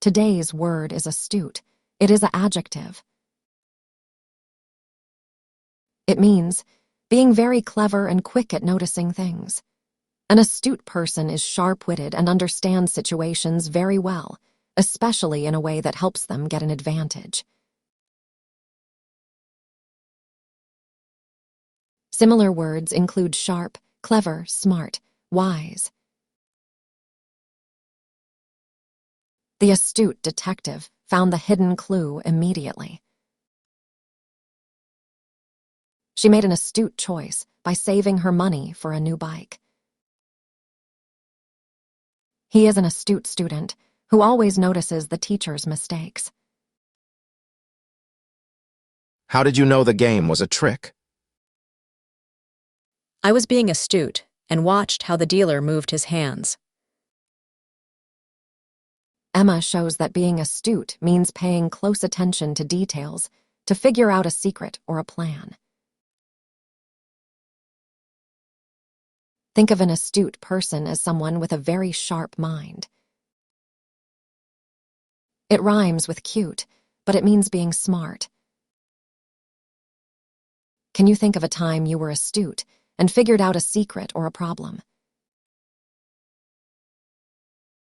Today's word is astute. It is an adjective. It means being very clever and quick at noticing things. An astute person is sharp-witted and understands situations very well, especially in a way that helps them get an advantage. Similar words include sharp, clever, smart, wise. The astute detective found the hidden clue immediately. She made an astute choice by saving her money for a new bike. He is an astute student who always notices the teacher's mistakes. How did you know the game was a trick? I was being astute and watched how the dealer moved his hands. Emma shows that being astute means paying close attention to details to figure out a secret or a plan. Think of an astute person as someone with a very sharp mind. It rhymes with cute, but it means being smart. Can you think of a time you were astute and figured out a secret or a problem?